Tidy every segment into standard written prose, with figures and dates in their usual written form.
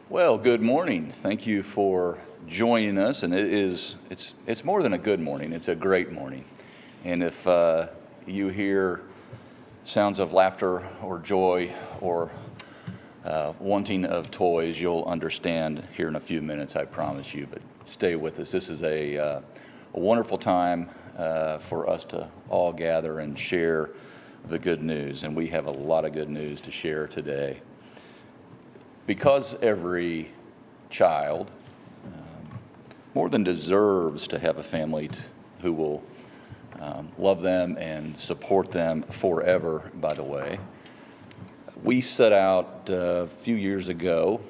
Well, good morning. Thank you for joining us, and it's more than a good morning, it's a great morning. And if you hear sounds of laughter or joy or wanting of toys, you'll understand here in a few minutes, I promise you, but stay with us. This is a wonderful time for us to all gather and share the good news, and we have a lot of good news to share today. Because every child more than deserves to have a family who will love them and support them forever, by the way, we set out a few years ago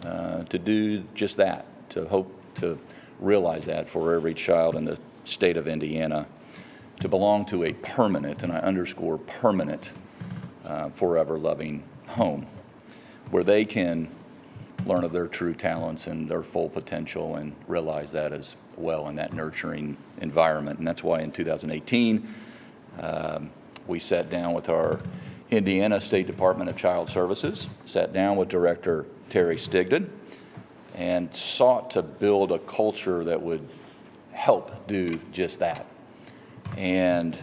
to do just that, to hope to realize that for every child in the state of Indiana, to belong to a permanent, and I underscore permanent, forever loving home, where they can learn of their true talents and their full potential and realize that as well in that nurturing environment. And that's why in 2018, we sat down with our Indiana State Department of Child Services, sat down with Director Terry Stigdon, and sought to build a culture that would help do just that. And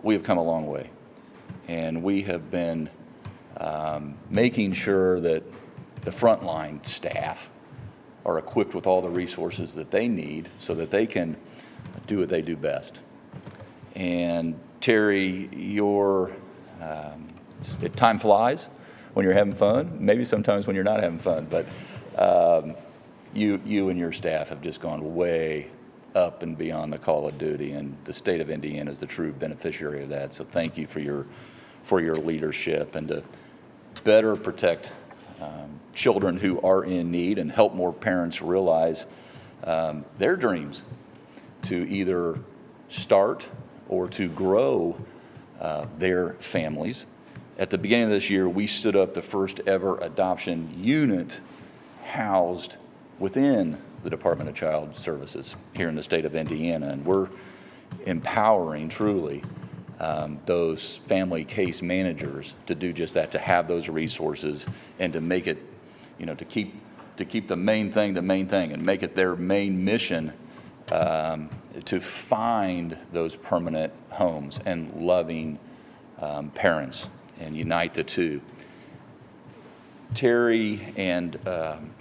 we have come a long way. And we have been making sure that the frontline staff are equipped with all the resources that they need so that they can do what they do best. And Terry, time flies when you're having fun, maybe sometimes when you're not having fun, but you and your staff have just gone way up and beyond the call of duty, and the state of Indiana is the true beneficiary of that. So thank you for your leadership and to better protect children who are in need and help more parents realize their dreams to either start or to grow their families. At the beginning of this year, we stood up the first ever adoption unit housed within the Department of Child Services here in the state of Indiana, and we're empowering truly those family case managers to do just that, to have those resources and to make it, to keep the main thing, and make it their main mission to find those permanent homes and loving parents and unite the two. Terry and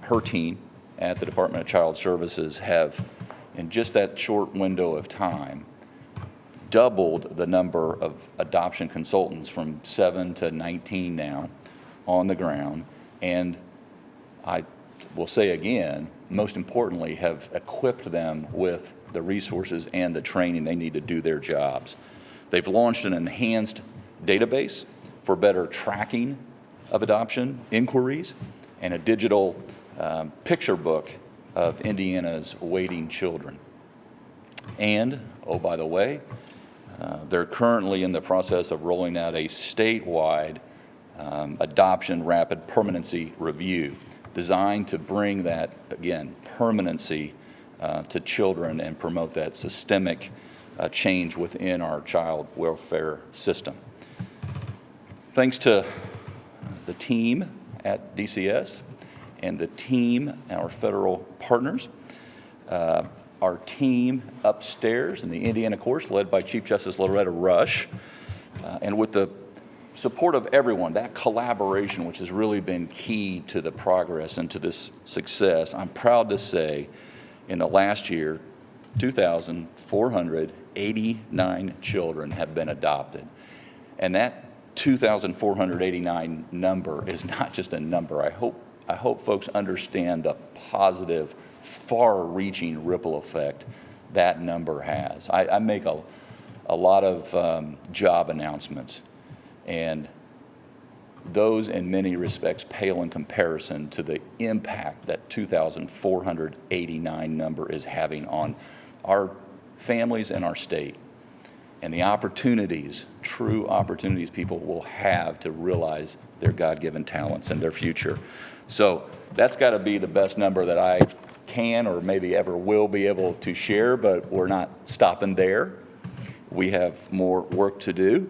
her team at the Department of Child Services have, in just that short window of time, doubled the number of adoption consultants from 7 to 19 now on the ground, and I will say again, most importantly, have equipped them with the resources and the training they need to do their jobs. They've launched an enhanced database for better tracking of adoption inquiries and a digital picture book of Indiana's waiting children. And, oh, by the way, they're currently in the process of rolling out a statewide adoption rapid permanency review designed to bring that, again, permanency to children and promote that systemic change within our child welfare system. Thanks to the team at DCS and the team, our federal partners, our team upstairs in the Indiana courts, led by Chief Justice Loretta Rush, and with the support of everyone, that collaboration, which has really been key to the progress and to this success, I'm proud to say in the last year, 2,489 children have been adopted. And that 2,489 number is not just a number. I hope folks understand the positive, far-reaching ripple effect that number has. I make a lot of job announcements, and those in many respects pale in comparison to the impact that 2,489 number is having on our families and our state, and the opportunities, true opportunities people will have to realize their God-given talents and their future. So that's got to be the best number that I can or maybe ever will be able to share, but we're not stopping there. We have more work to do,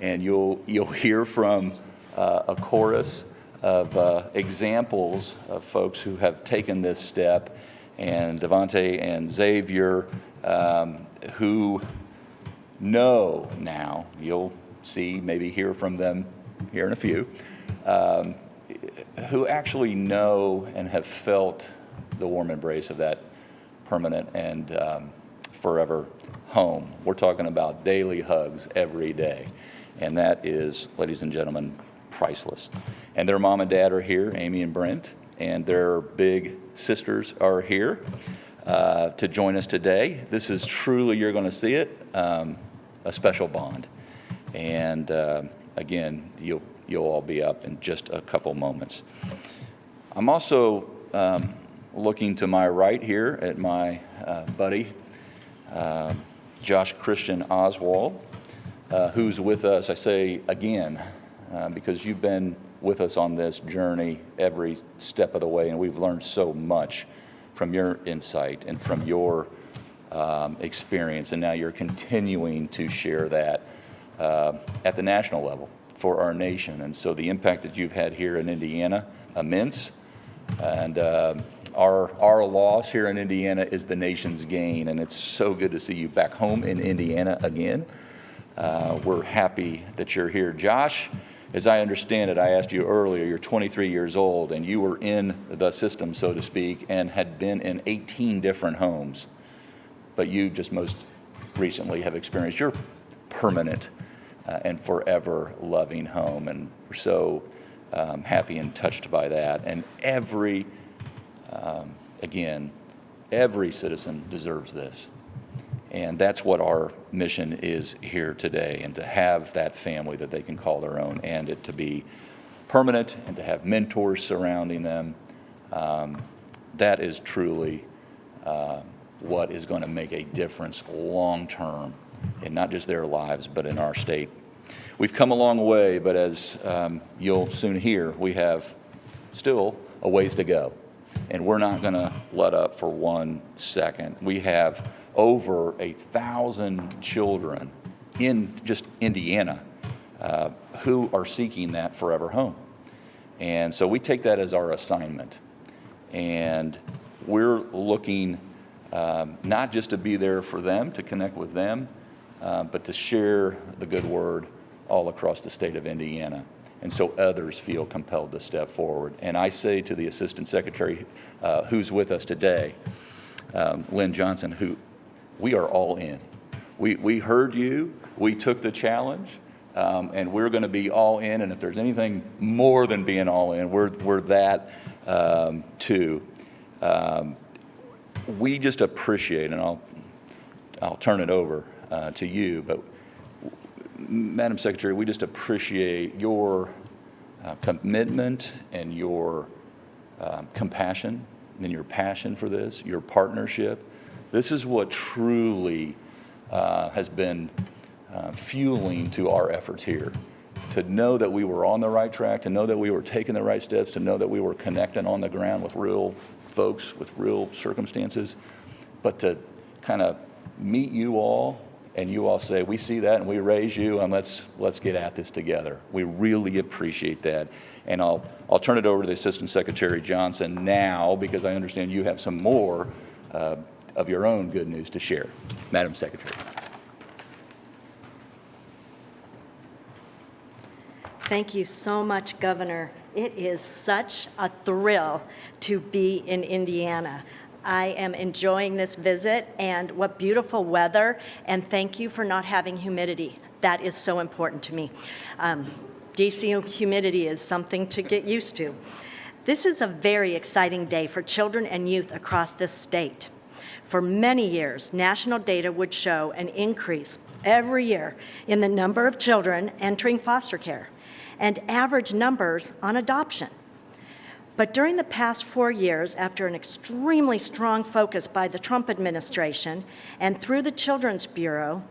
and you'll hear from a chorus of examples of folks who have taken this step, and Devontae and Xavier, who know now, you'll see, maybe hear from them here in a few, who actually know and have felt the warm embrace of that permanent and forever home. We're talking about daily hugs every day, and that is, ladies and gentlemen, priceless. And their mom and dad are here, Amy and Brent, and their big sisters are here to join us today. This is truly, you're going to see it, a special bond. And again, you'll all be up in just a couple moments. I'm also looking to my right here at my buddy, Josh Christian Oswald, who's with us, I say again, because you've been with us on this journey every step of the way, and we've learned so much from your insight and from your experience, and now you're continuing to share that at the national level for our nation. And so the impact that you've had here in Indiana, immense, and our loss here in Indiana is the nation's gain, and it's so good to see you back home in Indiana again. We're happy that you're here. Josh, as I understand it, I asked you earlier, you're 23 years old, and you were in the system, so to speak, and had been in 18 different homes. But you just most recently have experienced your permanent and forever loving home, and we're so happy and touched by that. And every citizen deserves this. And that's what our mission is here today, and to have that family that they can call their own, and it to be permanent, and to have mentors surrounding them. That is truly what is going to make a difference long term in not just their lives, but in our state. We've come a long way, but as you'll soon hear, we have still a ways to go. And we're not going to let up for 1 second. We have over 1,000 children in just Indiana who are seeking that forever home. And so we take that as our assignment. And we're looking not just to be there for them, to connect with them, but to share the good word all across the state of Indiana. And so others feel compelled to step forward. And I say to the Assistant Secretary who's with us today, Lynn Johnson, who we are all in. We heard you, we took the challenge, and we're going to be all in. And if there's anything more than being all in, we're that too. We just appreciate, and I'll turn it over to you, but Madam Secretary, we just appreciate your commitment and your compassion and your passion for this, your partnership. This is what truly has been fueling to our efforts here. To know that we were on the right track, to know that we were taking the right steps, to know that we were connecting on the ground with real folks, with real circumstances, but to kind of meet you all, and you all say, we see that and we raise you, and let's get at this together. We really appreciate that. And I'll turn it over to the Assistant Secretary Johnson now, because I understand you have some more of your own good news to share. Madam Secretary. Thank you so much, Governor. It is such a thrill to be in Indiana. I am enjoying this visit, and what beautiful weather, and thank you for not having humidity. That is so important to me. DC humidity is something to get used to. This is a very exciting day for children and youth across this state. For many years, national data would show an increase every year in the number of children entering foster care and average numbers on adoption. But during the past 4 years, after an extremely strong focus by the Trump administration and through the Children's Bureau,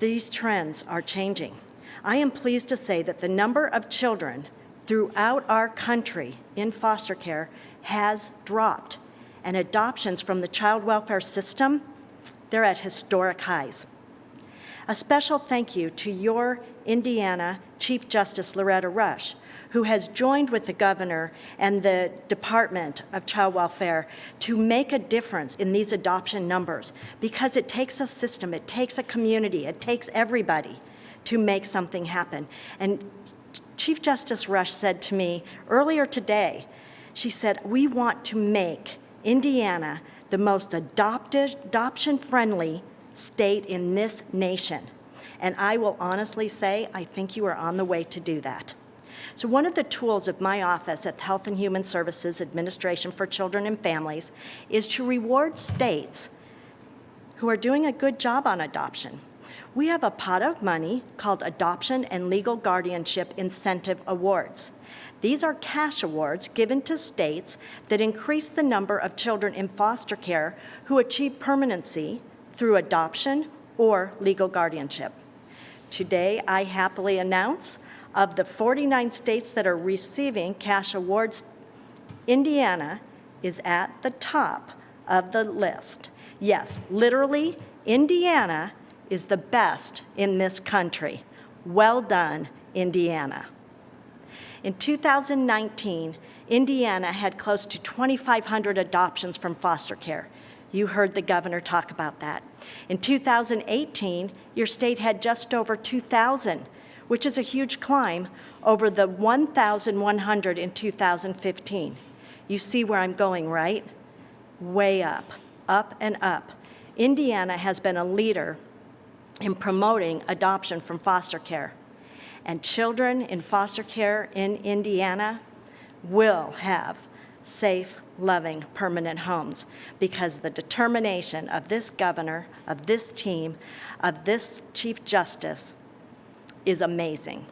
these trends are changing. I am pleased to say that the number of children throughout our country in foster care has dropped, and adoptions from the child welfare system, they're at historic highs. A special thank you to your Indiana Chief Justice Loretta Rush, who has joined with the governor and the Department of Child Welfare to make a difference in these adoption numbers, because it takes a system, it takes a community, it takes everybody to make something happen. And Chief Justice Rush said to me earlier today, she said, we want to make Indiana the most adoption-friendly state in this nation. And I will honestly say, I think you are on the way to do that. So one of the tools of my office at the Health and Human Services Administration for Children and Families is to reward states who are doing a good job on adoption. We have a pot of money called Adoption and Legal Guardianship Incentive Awards. These are cash awards given to states that increase the number of children in foster care who achieve permanency through adoption or legal guardianship. Today, I happily announce of the 49 states that are receiving cash awards, Indiana is at the top of the list. Yes, literally, Indiana is the best in this country. Well done, Indiana. In 2019, Indiana had close to 2,500 adoptions from foster care. You heard the governor talk about that. In 2018, your state had just over 2,000, which is a huge climb over the 1,100 in 2015. You see where I'm going, right? Way up and up. Indiana has been a leader in promoting adoption from foster care. And children in foster care in Indiana will have safe, loving, permanent homes, because the determination of this governor, of this team, of this Chief Justice is amazing.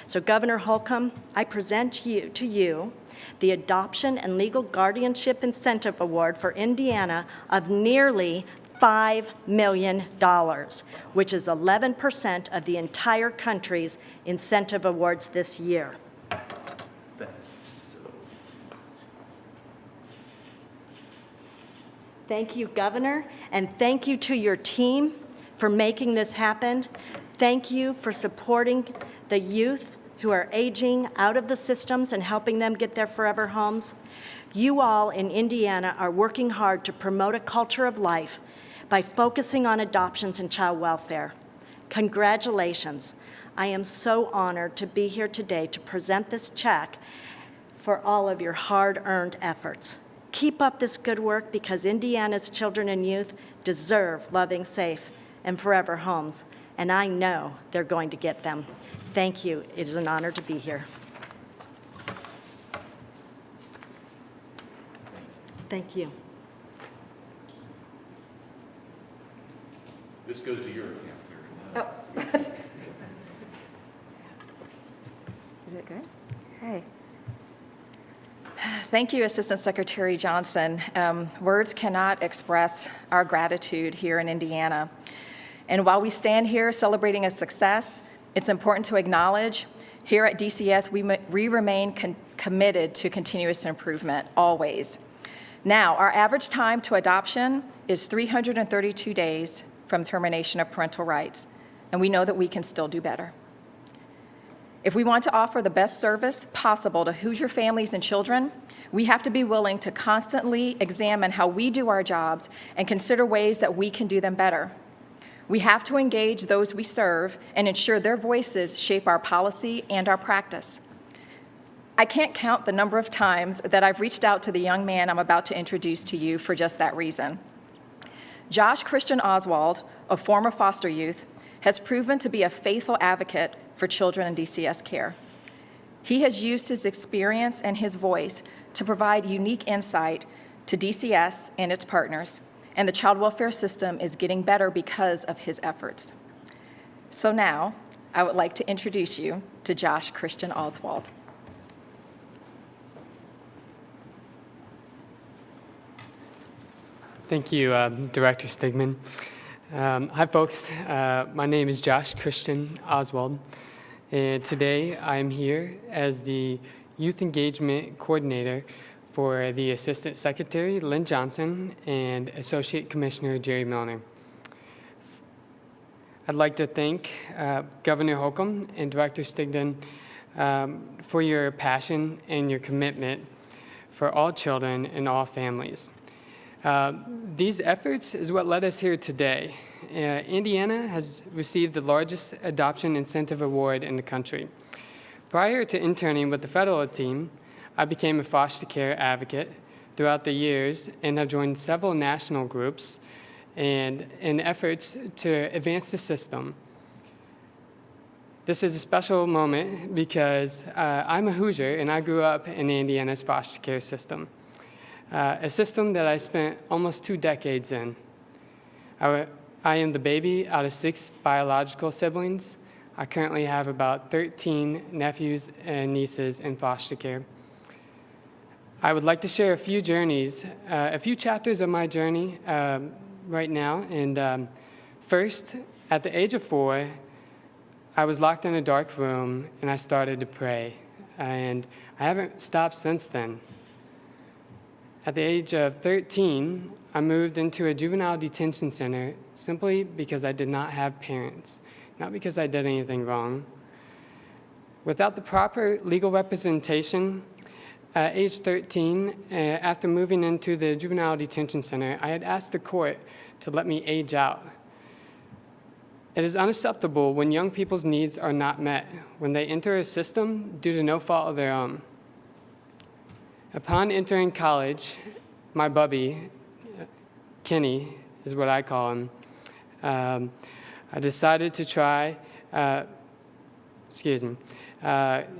So Governor Holcomb, I present to you the Adoption and Legal Guardianship Incentive Award for Indiana of nearly $5 million, which is 11% of the entire country's incentive awards this year. Thank you, Governor, and thank you to your team for making this happen. Thank you for supporting the youth who are aging out of the systems and helping them get their forever homes. You all in Indiana are working hard to promote a culture of life by focusing on adoptions and child welfare. Congratulations. I am so honored to be here today to present this check for all of your hard-earned efforts. Keep up this good work, because Indiana's children and youth deserve loving, safe, and forever homes, and I know they're going to get them. Thank you. It is an honor to be here. Thank you. This goes to your account here. Oh. Is it good? Okay. Thank you, Assistant Secretary Johnson. Words cannot express our gratitude here in Indiana. And while we stand here celebrating a success, it's important to acknowledge here at DCS, we remain committed to continuous improvement, always. Now, our average time to adoption is 332 days from termination of parental rights, and we know that we can still do better. If we want to offer the best service possible to Hoosier families and children, we have to be willing to constantly examine how we do our jobs and consider ways that we can do them better. We have to engage those we serve and ensure their voices shape our policy and our practice. I can't count the number of times that I've reached out to the young man I'm about to introduce to you for just that reason. Josh Christian Oswald, a former foster youth, has proven to be a faithful advocate for children in DCS care. He has used his experience and his voice to provide unique insight to DCS and its partners, and the child welfare system is getting better because of his efforts. So now, I would like to introduce you to Josh Christian Oswald. Thank you, Director Stigman. Hi, folks. My name is Josh Christian Oswald, and today I'm here as the Youth Engagement Coordinator for the Assistant Secretary, Lynn Johnson, and Associate Commissioner, Jerry Milner. I'd like to thank Governor Holcomb and Director Stigdon for your passion and your commitment for all children and all families. These efforts is what led us here today. Indiana has received the largest adoption incentive award in the country. Prior to interning with the federal team, I became a foster care advocate throughout the years and have joined several national groups and in efforts to advance the system. This is a special moment because I'm a Hoosier and I grew up in Indiana's foster care system, a system that I spent almost 2 decades in. I am the baby out of 6 biological siblings. I currently have about 13 nephews and nieces in foster care. I would like to share a few chapters of my journey right now. And first, at the age of 4, I was locked in a dark room and I started to pray. And I haven't stopped since then. At the age of 13, I moved into a juvenile detention center simply because I did not have parents, not because I did anything wrong. Without the proper legal representation, at age 13, after moving into the juvenile detention center, I had asked the court to let me age out. It is unacceptable when young people's needs are not met, when they enter a system due to no fault of their own. Upon entering college, my bubby, Kenny is what I call him, I decided to try,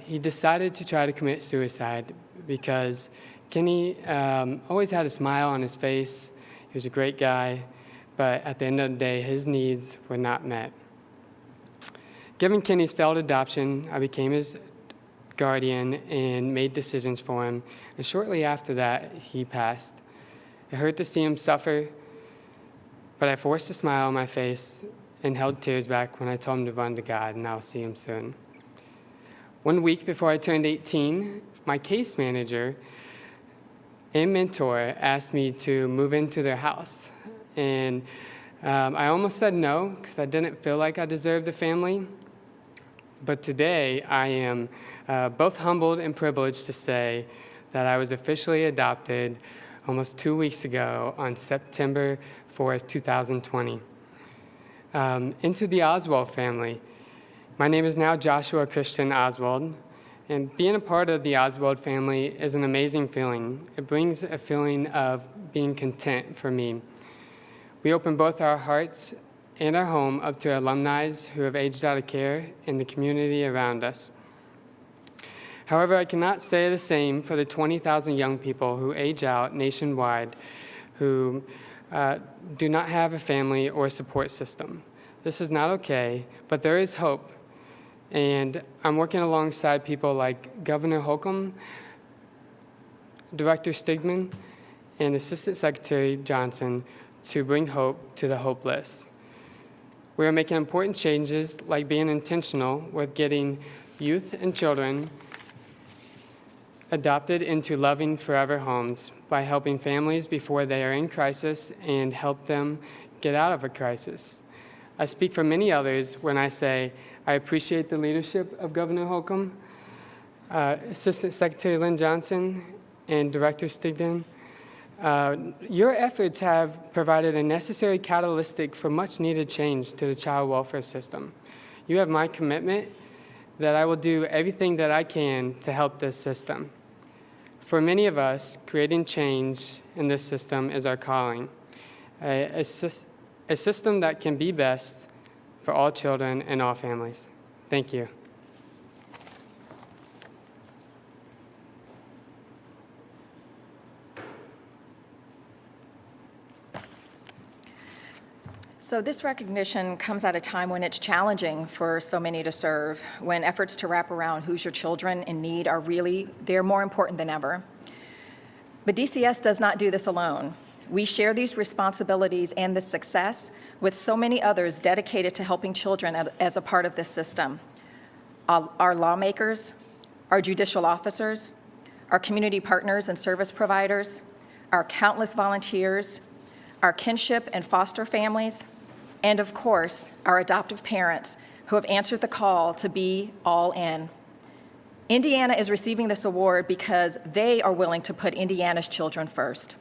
he decided to try to commit suicide because Kenny always had a smile on his face. He was a great guy, but at the end of the day, his needs were not met. Given Kenny's failed adoption, I became his guardian and made decisions for him, and shortly after that, he passed. It hurt to see him suffer, but I forced a smile on my face and held tears back when I told him to run to God, and I'll see him soon. 1 week before I turned 18, my case manager and mentor asked me to move into their house. And I almost said no because I didn't feel like I deserved a family. But today I am both humbled and privileged to say that I was officially adopted almost 2 weeks ago on September 4th, 2020, into the Oswald family. My name is now Joshua Christian Oswald, and being a part of the Oswald family is an amazing feeling. It brings a feeling of being content for me. We open both our hearts and our home up to alumni who have aged out of care in the community around us. However, I cannot say the same for the 20,000 young people who age out nationwide who do not have a family or support system. This is not okay, but there is hope. And I'm working alongside people like Governor Holcomb, Director Stigdon, and Assistant Secretary Johnson to bring hope to the hopeless. We are making important changes like being intentional with getting youth and children adopted into loving forever homes by helping families before they are in crisis and help them get out of a crisis. I speak for many others when I say I appreciate the leadership of Governor Holcomb, Assistant Secretary Lynn Johnson, and Director Stigdon. Your efforts have provided a necessary catalytic for much needed change to the child welfare system. You have my commitment that I will do everything that I can to help this system. For many of us, creating change in this system is our calling. A system that can be best for all children and all families. Thank you. So this recognition comes at a time when it's challenging for so many to serve, when efforts to wrap around Hoosier children in need are they're more important than ever. But DCS does not do this alone. We share these responsibilities and this success with so many others dedicated to helping children as a part of this system. Our lawmakers, our judicial officers, our community partners and service providers, our countless volunteers, our kinship and foster families, and of course, our adoptive parents who have answered the call to be all in. Indiana is receiving this award because they are willing to put Indiana's children first.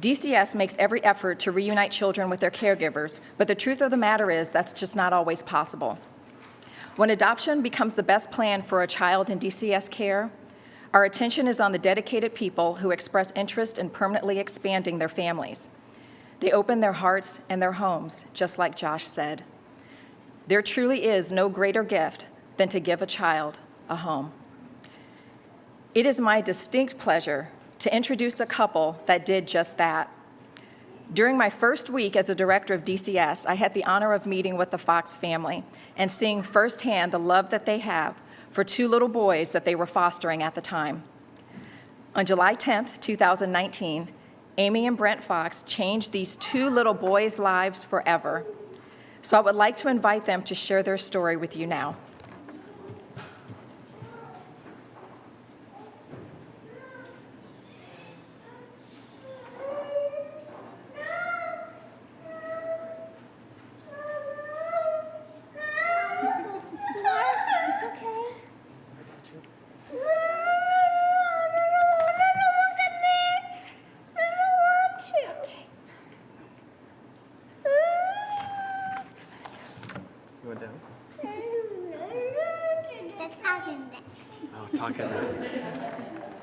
DCS makes every effort to reunite children with their caregivers, but the truth of the matter is that's just not always possible. When adoption becomes the best plan for a child in DCS care, our attention is on the dedicated people who express interest in permanently expanding their families. They open their hearts and their homes, just like Josh said. There truly is no greater gift than to give a child a home. It is my distinct pleasure to introduce a couple that did just that. During my first week as a director of DCS, I had the honor of meeting with the Fox family and seeing firsthand the love that they have for two little boys that they were fostering at the time. On July 10th, 2019, Amy and Brent Fox changed these two little boys' lives forever. So I would like to invite them to share their story with you now.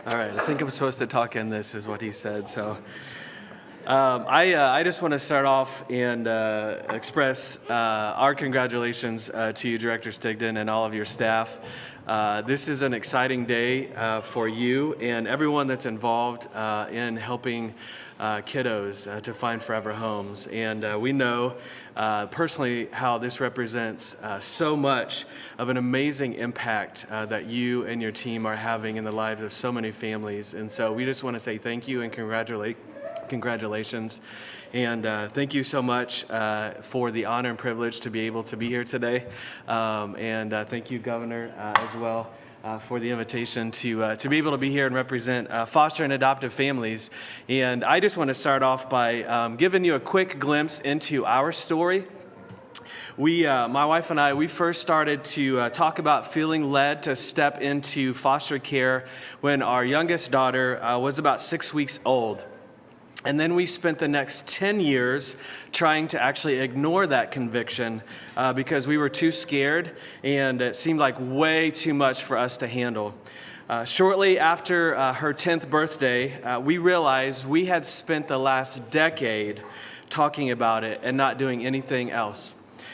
All right, I think I'm supposed to talk in this, is what he said. So I just want to start off and express our congratulations to you, Director Stigdon, and all of your staff. This is an exciting day for you and everyone that's involved in helping kiddos to find forever homes. And we know personally how this represents so much of an amazing impact that you and your team are having in the lives of so many families. And so we just want to say thank you and congratulations. And thank you so much for the honor and privilege to be able to be here today. And thank you, Governor, as well. For the invitation to be able to be here and represent foster and adoptive families. And I just want to start off by giving you a quick glimpse into our story. My wife and I, we first started to talk about feeling led to step into foster care when our youngest daughter was about 6 weeks old. And then we spent the next 10 years trying to actually ignore that conviction because we were too scared and it seemed like way too much for us to handle. Shortly after her 10th birthday, we realized we had spent the last decade talking about it and not doing anything else.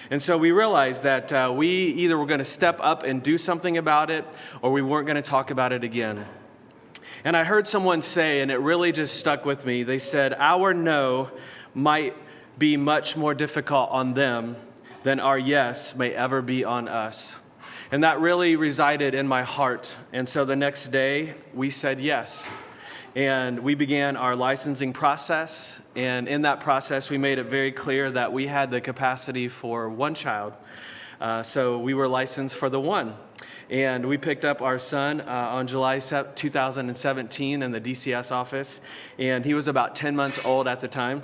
And so we realized that we either were going to step up and do something about it or we weren't going to talk about it again. And I heard someone say, and it really just stuck with me, they said, our no might be much more difficult on them than our yes may ever be on us. And that really resided in my heart. And so the next day, we said yes. And we began our licensing process. And in that process, we made it very clear that we had the capacity for one child. So we were licensed for the one. And we picked up our son on July 2017 in the DCS office, and he was about 10 months old at the time.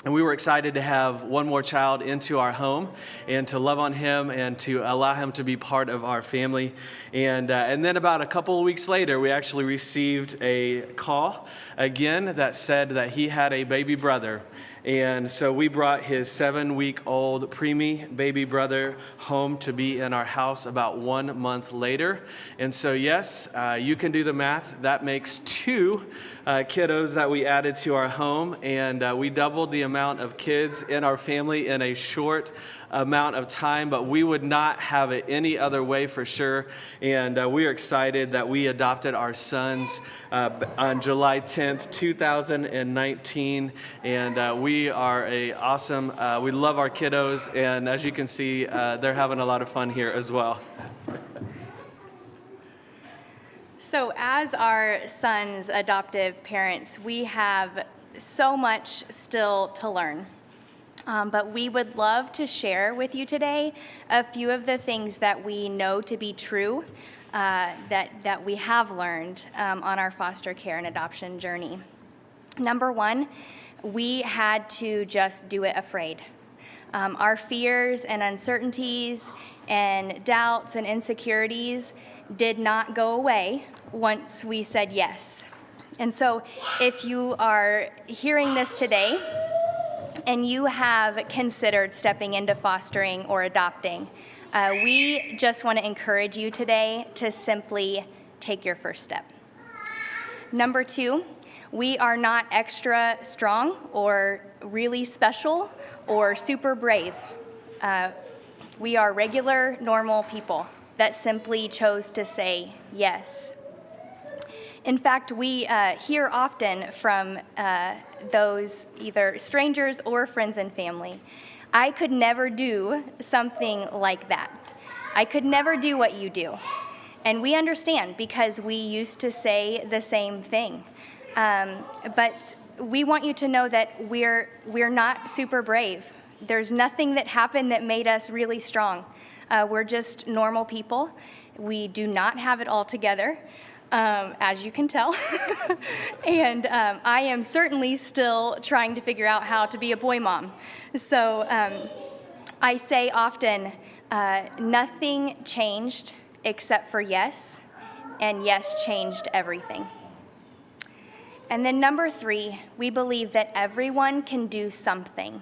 And we were excited to have one more child into our home and to love on him and to allow him to be part of our family. And then about a couple of weeks later, we actually received a call again that said that he had a baby brother. And so we brought his 7-week-old preemie baby brother home to be in our house about 1 month later. And so yes, you can do the math. That makes 2 kiddos that we added to our home. And we doubled the amount of kids in our family in a short amount of time, but we would not have it any other way for sure. And we are excited that we adopted our sons on July 10th, 2019. And we are awesome, we love our kiddos. And as you can see, they're having a lot of fun here as well. So as our son's adoptive parents, we have so much still to learn. But we would love to share with you today a few of the things that we know to be true that we have learned on our foster care and adoption journey. Number one, we had to just do it afraid. Our fears and uncertainties and doubts and insecurities did not go away once we said yes. And so if you are hearing this today and you have considered stepping into fostering or adopting, we just want to encourage you today to simply take your first step. Number 2, we are not extra strong or really special or super brave. We are regular, normal people that simply chose to say yes. In fact, we hear often from those either strangers or friends and family, I could never do something like that. I could never do what you do. And we understand because we used to say the same thing. But we want you to know that we're not super brave. There's nothing that happened that made us really strong. We're just normal people. We do not have it all together, as you can tell. And I am certainly still trying to figure out how to be a boy mom. So I say often, nothing changed except for yes, and yes changed everything. And then number 3, we believe that everyone can do something.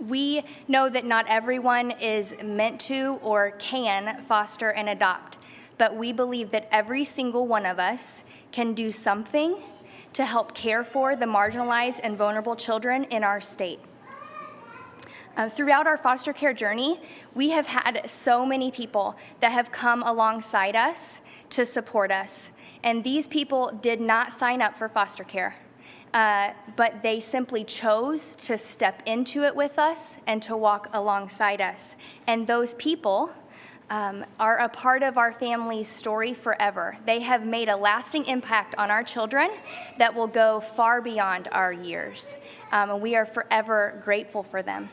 We know that not everyone is meant to or can foster and adopt, but we believe that every single one of us can do something to help care for the marginalized and vulnerable children in our state. Throughout our foster care journey, we have had so many people that have come alongside us to support us. And these people did not sign up for foster care, but they simply chose to step into it with us and to walk alongside us. And those people are a part of our family's story forever. They have made a lasting impact on our children that will go far beyond our years. And we are forever grateful for them.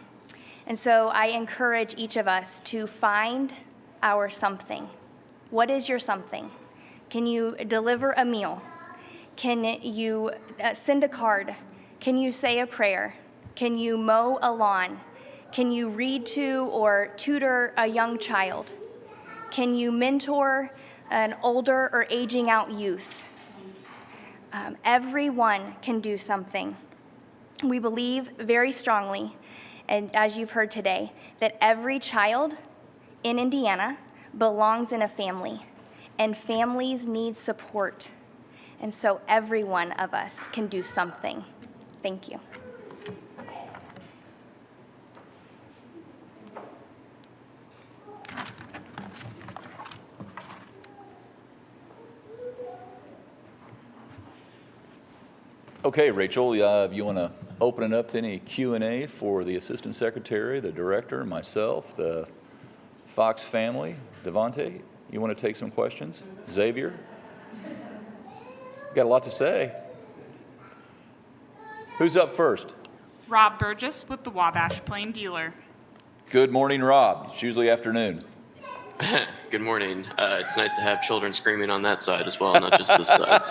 And so I encourage each of us to find our something. What is your something? Can you deliver a meal? Can you send a card? Can you say a prayer? Can you mow a lawn? Can you read to or tutor a young child? Can you mentor an older or aging out youth? Everyone can do something. We believe very strongly, and as you've heard today, that every child in Indiana belongs in a family, and families need support. And so every one of us can do something. Thank you. Okay, Rachel, you want to open it up to any Q&A for the Assistant Secretary, the Director, myself, the Fox family? Devontae, you want to take some questions? Xavier? Got a lot to say. Who's up first? Rob Burgess with the Wabash Plain Dealer. Good morning, Rob. It's usually afternoon. Good morning. It's nice to have children screaming on that side as well, not just this side.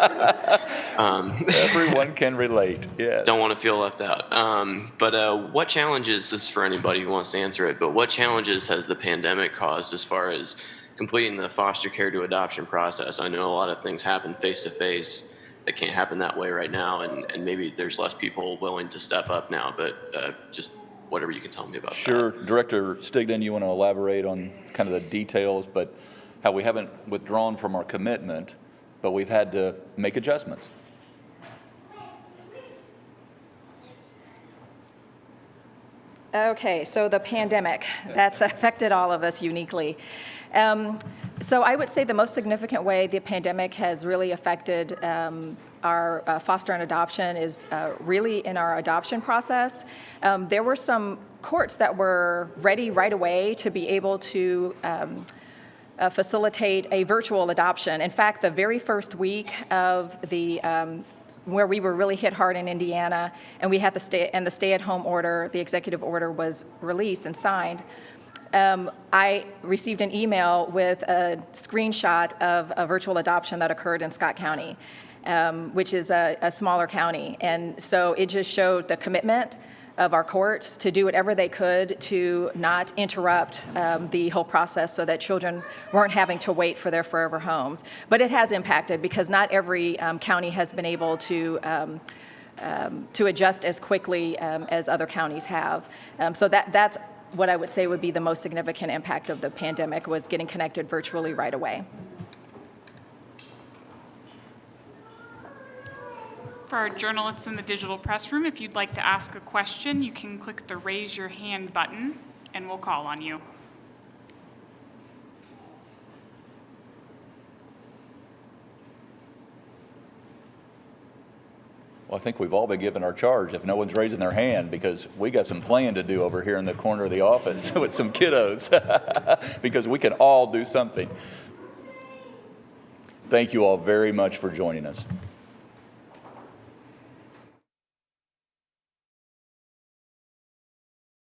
Everyone can relate, yes. Don't want to feel left out. But what challenges, this is for anybody who wants to answer it, but what challenges has the pandemic caused as far as completing the foster care to adoption process? I know a lot of things happen face-to-face that can't happen that way right now, and maybe there's less people willing to step up now, but just whatever you can tell me about that. Sure. Director Stigdon, you want to elaborate on kind of the details, but how we haven't withdrawn from our commitment, but we've had to make adjustments. Okay, so the pandemic, that's affected all of us uniquely. So I would say the most significant way the pandemic has really affected our foster and adoption is really in our adoption process. There were some courts that were ready right away to be able to facilitate a virtual adoption. In fact, the very first week of the where we were really hit hard in Indiana, and we had the stay-at-home order, the executive order was released and signed. I received an email with a screenshot of a virtual adoption that occurred in Scott County, which is a smaller county. And so it just showed the commitment of our courts to do whatever they could to not interrupt the whole process so that children weren't having to wait for their forever homes. But it has impacted because not every county has been able to adjust as quickly as other counties have. So that's what I would say would be the most significant impact of the pandemic, was getting connected virtually right away. For our journalists in the digital press room, if you'd like to ask a question, you can click the raise your hand button and we'll call on you. Well, I think we've all been given our charge if no one's raising their hand, because we got some playing to do over here in the corner of the office with some kiddos, because we can all do something. Thank you all very much for joining us.